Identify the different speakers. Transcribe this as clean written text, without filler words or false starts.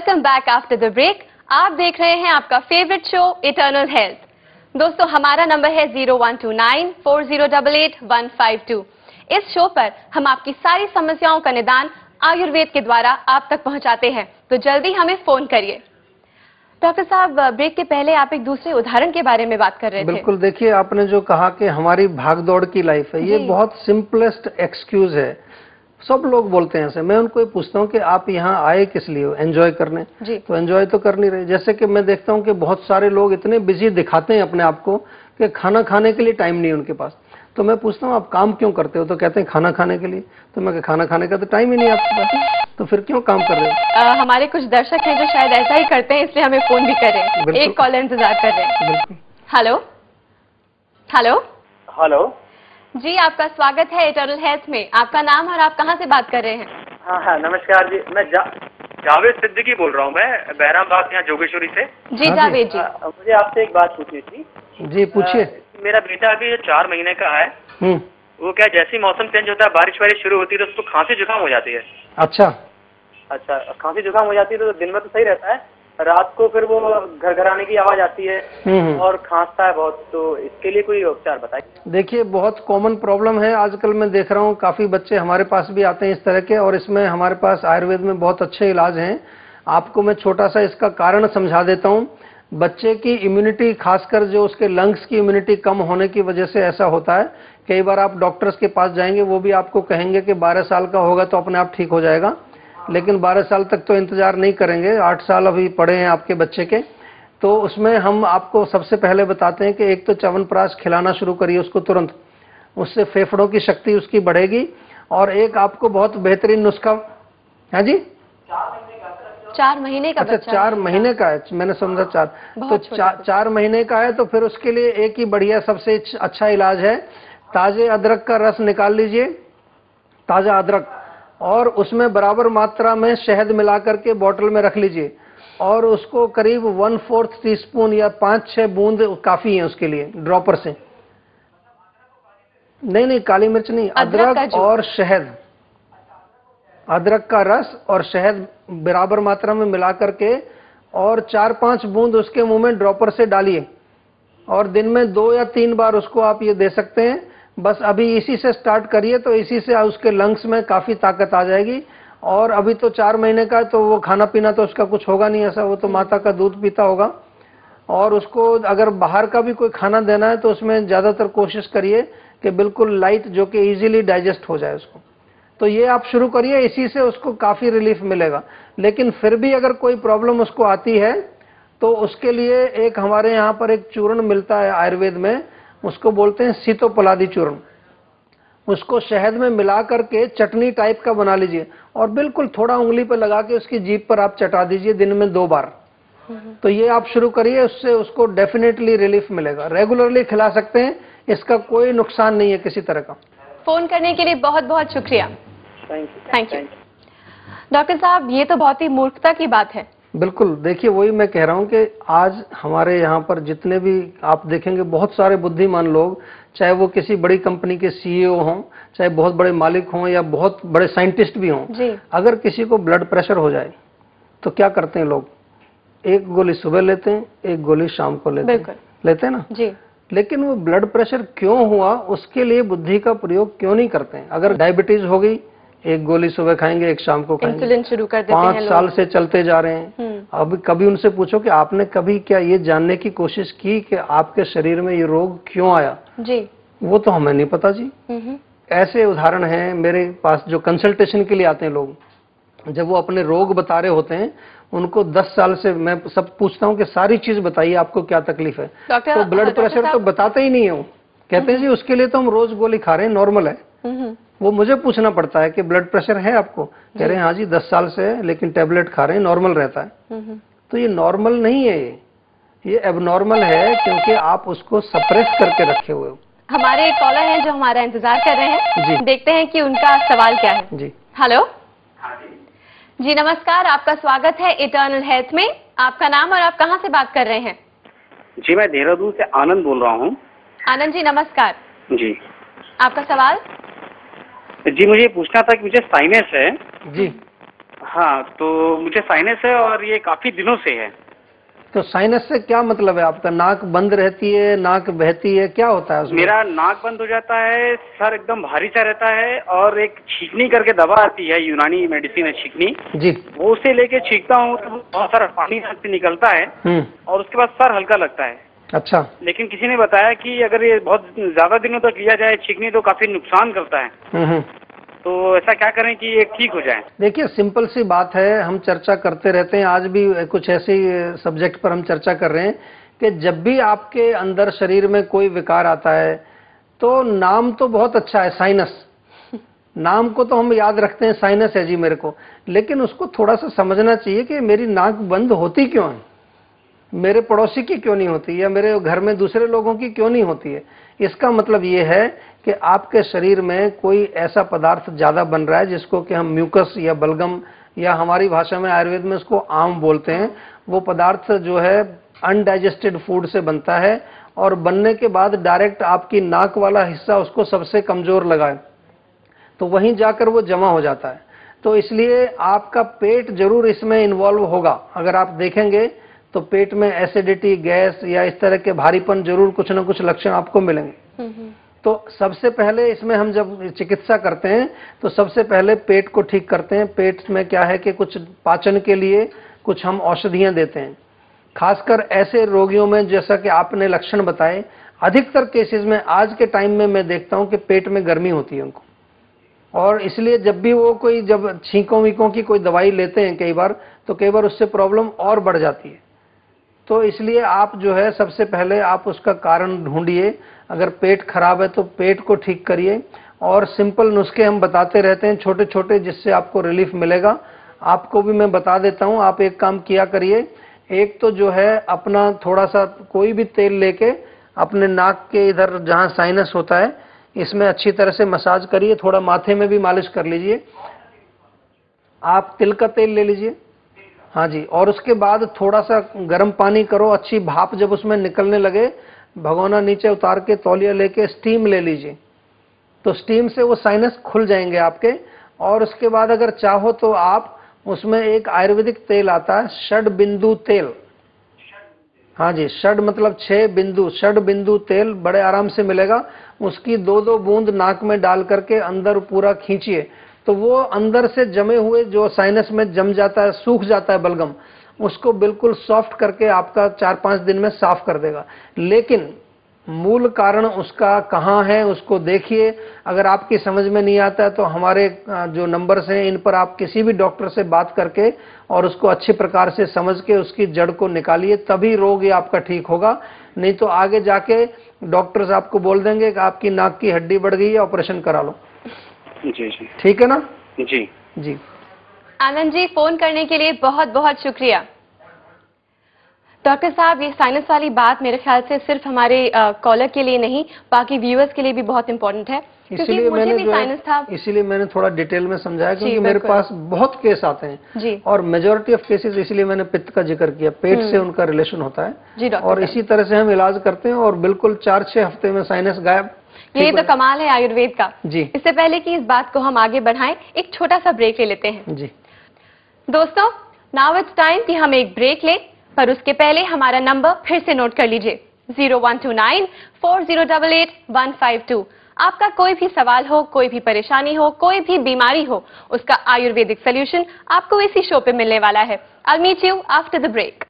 Speaker 1: Welcome back after the break. आप देख रहे हैं आपका फेवरेट शो इटर्नल हेल्थ। दोस्तों, हमारा नंबर है 01294088-152। इस शो पर हम आपकी सारी समस्याओं का निदान आयुर्वेद के द्वारा आप तक पहुंचाते हैं, तो जल्दी हमें फोन करिए। डॉक्टर साहब, ब्रेक के पहले आप एक दूसरे उदाहरण के बारे में बात कर रहे थे।
Speaker 2: बिल्कुल, देखिए आपने जो कहा कि हमारी भागदौड़ की लाइफ है, ये बहुत सिंपलेस्ट एक्सक्यूज है। सब लोग बोलते हैं ऐसे। मैं उनको ये पूछता हूँ कि आप यहाँ आए किस लिए? एंजॉय करने। तो एंजॉय तो कर नहीं रहे। जैसे कि मैं देखता हूँ कि बहुत सारे लोग इतने बिजी दिखाते हैं अपने आप को कि खाना खाने के लिए टाइम नहीं है उनके पास। तो मैं पूछता हूँ आप काम क्यों करते हो? तो कहते हैं खाना खाने के लिए। तो मैं खाना खाने का तो टाइम ही नहीं है आपके पास, तो फिर क्यों काम कर रहे हो?
Speaker 1: हमारे कुछ दर्शक हैं जो शायद ऐसा ही करते हैं, इसलिए हमें फोन भी कर रहे हैं। एक कॉल इंतजार कर रहे हैं। हेलो हेलो
Speaker 3: हेलो
Speaker 1: जी, आपका स्वागत है इटर्नल हेल्थ में। आपका नाम और आप कहाँ से बात कर रहे हैं?
Speaker 3: हाँ, नमस्कार जी। मैं जावेद सिद्दीकी बोल रहा हूँ। मैं बहराम बाग यहाँ जोगेश्वरी से।
Speaker 1: जी जावेद जी,
Speaker 3: मुझे आपसे एक बात पूछनी थी।
Speaker 2: जी पूछिए।
Speaker 3: मेरा बेटा अभी 4 महीने का है। वो क्या, जैसे ही मौसम चेंज होता है, बारिश वारिश शुरू होती है तो उसको खांसी जुकाम हो जाती है।
Speaker 2: अच्छा,
Speaker 3: खांसी जुकाम हो जाती है तो दिन में तो सही रहता है, रात को फिर वो घरघराने की आवाज आती है और खांसता है बहुत। तो इसके लिए कोई उपचार बताइए।
Speaker 2: देखिए, बहुत कॉमन प्रॉब्लम है आजकल। मैं देख रहा हूँ काफी बच्चे हमारे पास भी आते हैं इस तरह के, और इसमें हमारे पास आयुर्वेद में बहुत अच्छे इलाज हैं। आपको मैं छोटा सा इसका कारण समझा देता हूँ। बच्चे की इम्यूनिटी, खासकर जो उसके लंग्स की इम्यूनिटी कम होने की वजह से ऐसा होता है। कई बार आप डॉक्टर्स के पास जाएंगे, वो भी आपको कहेंगे कि 12 साल का होगा तो अपने आप ठीक हो जाएगा, लेकिन 12 साल तक तो इंतजार नहीं करेंगे। 8 साल अभी पड़े हैं आपके बच्चे के। तो उसमें हम आपको सबसे पहले बताते हैं कि एक तो च्यवनप्राश खिलाना शुरू करिए उसको तुरंत, उससे फेफड़ों की शक्ति उसकी बढ़ेगी। और एक आपको बहुत बेहतरीन नुस्खा है जी,
Speaker 1: 4 महीने का
Speaker 2: अच्छा 4 महीने का है, मैंने समझा 4। तो 4 महीने का है तो फिर उसके लिए एक ही बढ़िया सबसे अच्छा इलाज है। ताजे अदरक का रस निकाल लीजिए, ताजा अदरक, और उसमें बराबर मात्रा में शहद मिला करके बोतल में रख लीजिए, और उसको करीब 1/4 टीस्पून या 5-6 बूंद काफी है उसके लिए, ड्रॉपर से। नहीं, काली मिर्च नहीं, अदरक और शहद, अदरक का रस और शहद बराबर मात्रा में मिला करके, और 4-5 बूंद उसके मुंह में ड्रॉपर से डालिए, और दिन में 2 या 3 बार उसको आप ये दे सकते हैं। बस अभी इसी से स्टार्ट करिए, तो इसी से उसके लंग्स में काफी ताकत आ जाएगी। और अभी तो 4 महीने का है, तो वो खाना पीना तो उसका कुछ होगा नहीं ऐसा, वो तो माता का दूध पीता होगा। और उसको अगर बाहर का भी कोई खाना देना है तो उसमें ज्यादातर कोशिश करिए कि बिल्कुल लाइट, जो कि इजीली डाइजेस्ट हो जाए उसको। तो ये आप शुरू करिए, इसी से उसको काफी रिलीफ मिलेगा। लेकिन फिर भी अगर कोई प्रॉब्लम उसको आती है तो उसके लिए एक हमारे यहाँ पर एक चूर्ण मिलता है आयुर्वेद में, उसको बोलते हैं सीतोपलादी चूर्ण। उसको शहद में मिला करके चटनी टाइप का बना लीजिए, और बिल्कुल थोड़ा उंगली पर लगा के उसकी जीभ पर आप चटा दीजिए दिन में 2 बार। तो ये आप शुरू करिए, उससे उसको डेफिनेटली रिलीफ मिलेगा। रेगुलरली खिला सकते हैं, इसका कोई नुकसान नहीं है किसी तरह का।
Speaker 1: फोन करने के लिए बहुत बहुत शुक्रिया। Thank you. डॉक्टर साहब, ये तो बहुत ही मूर्खता की बात है।
Speaker 2: बिल्कुल, देखिए वही मैं कह रहा हूँ कि आज हमारे यहाँ पर जितने भी आप देखेंगे, बहुत सारे बुद्धिमान लोग, चाहे वो किसी बड़ी कंपनी के सीईओ हों, चाहे बहुत बड़े मालिक हों, या बहुत बड़े साइंटिस्ट भी हों, अगर किसी को ब्लड प्रेशर हो जाए तो क्या करते हैं लोग? 1 गोली सुबह लेते हैं, 1 गोली शाम को लेते हैं ना जी। लेकिन वो ब्लड प्रेशर क्यों हुआ, उसके लिए बुद्धि का प्रयोग क्यों नहीं करते हैं? अगर डायबिटीज हो गई, 1 गोली सुबह खाएंगे, 1 शाम को खाएंगे,
Speaker 1: इंसुलिन शुरू कर देते हैं।
Speaker 2: 5 साल से चलते जा रहे हैं। अब कभी उनसे पूछो कि आपने कभी क्या ये जानने की कोशिश की कि आपके शरीर में ये रोग क्यों आया जी? वो तो हमें नहीं पता जी। ऐसे उदाहरण हैं मेरे पास, जो कंसल्टेशन के लिए आते हैं लोग, जब वो अपने रोग बता रहे होते हैं, उनको 10 साल से मैं सब पूछता हूँ कि सारी चीज बताइए, आपको क्या तकलीफ है? तो ब्लड प्रेशर तो बताते ही नहीं है। वो कहते हैं जी उसके लिए तो हम रोज गोली खा रहे हैं, नॉर्मल है। वो मुझे पूछना पड़ता है कि ब्लड प्रेशर है आपको? कह रहे हैं हाँ जी 10 साल से है, लेकिन टेबलेट खा रहे हैं, नॉर्मल रहता है। तो ये नॉर्मल नहीं है, ये एबनॉर्मल है, क्योंकि आप उसको सप्रेस करके रखे हुए हो।
Speaker 1: हमारे एक कॉलर हैं जो हमारा इंतजार कर रहे हैं, देखते हैं कि उनका सवाल क्या है जी। हेलो जी, नमस्कार, आपका स्वागत है इटर्नल हेल्थ में। आपका नाम और आप कहाँ से बात कर रहे हैं?
Speaker 4: जी, मैं देहरादून से आनंद बोल रहा हूँ।
Speaker 1: आनंद जी नमस्कार
Speaker 4: जी।
Speaker 1: आपका सवाल?
Speaker 4: जी, मुझे पूछना था कि मुझे साइनस है
Speaker 2: जी।
Speaker 4: हाँ, तो मुझे साइनस है और ये काफी दिनों से है।
Speaker 2: तो साइनस से क्या मतलब है आपका? नाक बंद रहती है, नाक बहती है, क्या होता है उसमें?
Speaker 4: मेरा नाक बंद हो जाता है, सर एकदम भारी सा रहता है, और एक छींकनी करके दवा आती है, यूनानी मेडिसिन है छींकनी
Speaker 2: जी,
Speaker 4: वो उसे लेके छींकता हूँ तो बहुत सारा पानी नाक से निकलता है और उसके बाद सर हल्का लगता है।
Speaker 2: अच्छा।
Speaker 4: लेकिन किसी ने बताया कि अगर ये बहुत ज्यादा दिनों तक लिया जाए छींकनी तो काफी नुकसान करता है। तो ऐसा क्या करें कि ये ठीक हो जाए?
Speaker 2: देखिए, सिंपल सी बात है, हम चर्चा करते रहते हैं, आज भी कुछ ऐसे सब्जेक्ट पर हम चर्चा कर रहे हैं कि जब भी आपके अंदर शरीर में कोई विकार आता है तो नाम तो बहुत अच्छा है, साइनस, नाम को तो हम याद रखते हैं, साइनस है जी मेरे को, लेकिन उसको थोड़ा सा समझना चाहिए कि मेरी नाक बंद होती क्यों है, मेरे पड़ोसी की क्यों नहीं होती, या मेरे घर में दूसरे लोगों की क्यों नहीं होती है। इसका मतलब ये है कि आपके शरीर में कोई ऐसा पदार्थ ज्यादा बन रहा है जिसको कि हम म्यूकस या बलगम, या हमारी भाषा में आयुर्वेद में उसको आम बोलते हैं। वो पदार्थ जो है अनडाइजेस्टेड फूड से बनता है और बनने के बाद डायरेक्ट आपकी नाक वाला हिस्सा उसको सबसे कमजोर लगाए तो वहीं जाकर वो जमा हो जाता है। तो इसलिए आपका पेट जरूर इसमें इन्वॉल्व होगा। अगर आप देखेंगे तो पेट में एसिडिटी, गैस या इस तरह के भारीपन जरूर कुछ न कुछ लक्षण आपको मिलेंगे। तो सबसे पहले इसमें हम जब चिकित्सा करते हैं तो सबसे पहले पेट को ठीक करते हैं। पेट में क्या है कि कुछ पाचन के लिए कुछ हम औषधियां देते हैं, खासकर ऐसे रोगियों में जैसा कि आपने लक्षण बताए। अधिकतर केसेस में आज के टाइम में मैं देखता हूं कि पेट में गर्मी होती है उनको, और इसलिए जब भी वो कोई जब छींकों वीकों की कोई दवाई लेते हैं कई बार उससे प्रॉब्लम और बढ़ जाती है। तो इसलिए आप जो है सबसे पहले आप उसका कारण ढूंढिए। अगर पेट खराब है तो पेट को ठीक करिए, और सिंपल नुस्खे हम बताते रहते हैं छोटे छोटे, जिससे आपको रिलीफ मिलेगा। आपको भी मैं बता देता हूं, आप एक काम किया करिए। एक तो जो है अपना थोड़ा सा कोई भी तेल लेके अपने नाक के इधर जहां साइनस होता है इसमें अच्छी तरह से मसाज करिए, थोड़ा माथे में भी मालिश कर लीजिए। आप तिल का तेल ले लीजिए, हाँ जी, और उसके बाद थोड़ा सा गर्म पानी करो, अच्छी भाप जब उसमें निकलने लगे भगोना नीचे उतार के तौलिया लेके स्टीम ले लीजिए, तो स्टीम से वो साइनस खुल जाएंगे आपके। और उसके बाद अगर चाहो तो आप उसमें एक आयुर्वेदिक तेल आता है, षड बिंदु तेल, हाँ जी, षड मतलब 6 बिंदु, षड बिंदु तेल बड़े आराम से मिलेगा। उसकी 2-2 बूंद नाक में डाल करके अंदर पूरा खींचिए, तो वो अंदर से जमे हुए जो साइनस में जम जाता है, सूख जाता है बलगम, उसको बिल्कुल सॉफ्ट करके आपका 4-5 दिन में साफ कर देगा। लेकिन मूल कारण उसका कहाँ है उसको देखिए। अगर आपकी समझ में नहीं आता है तो हमारे जो नंबर्स हैं इन पर आप किसी भी डॉक्टर से बात करके और उसको अच्छी प्रकार से समझ के उसकी जड़ को निकालिए, तभी रोग ये आपका ठीक होगा। नहीं तो आगे जाके डॉक्टर्स आपको बोल देंगे कि आपकी नाक की हड्डी बढ़ गई है, ऑपरेशन करा लो।
Speaker 4: जी जी,
Speaker 2: ठीक है ना?
Speaker 4: जी
Speaker 2: जी।
Speaker 1: आनंद जी, फोन करने के लिए बहुत बहुत शुक्रिया। डॉक्टर साहब, ये साइनस वाली बात मेरे ख्याल से सिर्फ हमारे कॉलर के लिए नहीं, बाकी व्यूअर्स के लिए भी बहुत इंपॉर्टेंट है, क्योंकि मुझे भी साइनस था।
Speaker 2: इसीलिए मैंने थोड़ा डिटेल में समझाया, क्योंकि मेरे पास बहुत केस आते हैं
Speaker 1: जी, और
Speaker 2: मेजोरिटी ऑफ केसेस, इसलिए मैंने पित्त का जिक्र किया, पेट से उनका रिलेशन होता है
Speaker 1: जी डॉक्टर,
Speaker 2: और इसी तरह से हम इलाज करते हैं और बिल्कुल 4-6 हफ्ते में साइनस गायब।
Speaker 1: ये तो कमाल है आयुर्वेद का
Speaker 2: जी।
Speaker 1: इससे पहले कि इस बात को हम आगे बढ़ाएं, एक छोटा सा ब्रेक ले लेते हैं।
Speaker 2: जी
Speaker 1: दोस्तों, नाउ इट्स टाइम कि हम एक ब्रेक लें, पर उसके पहले हमारा नंबर फिर से नोट कर लीजिए, 01294088-152। आपका कोई भी सवाल हो, कोई भी परेशानी हो, कोई भी बीमारी हो, उसका आयुर्वेदिक सोल्यूशन आपको इसी शो पे मिलने वाला है। I meet you after the break.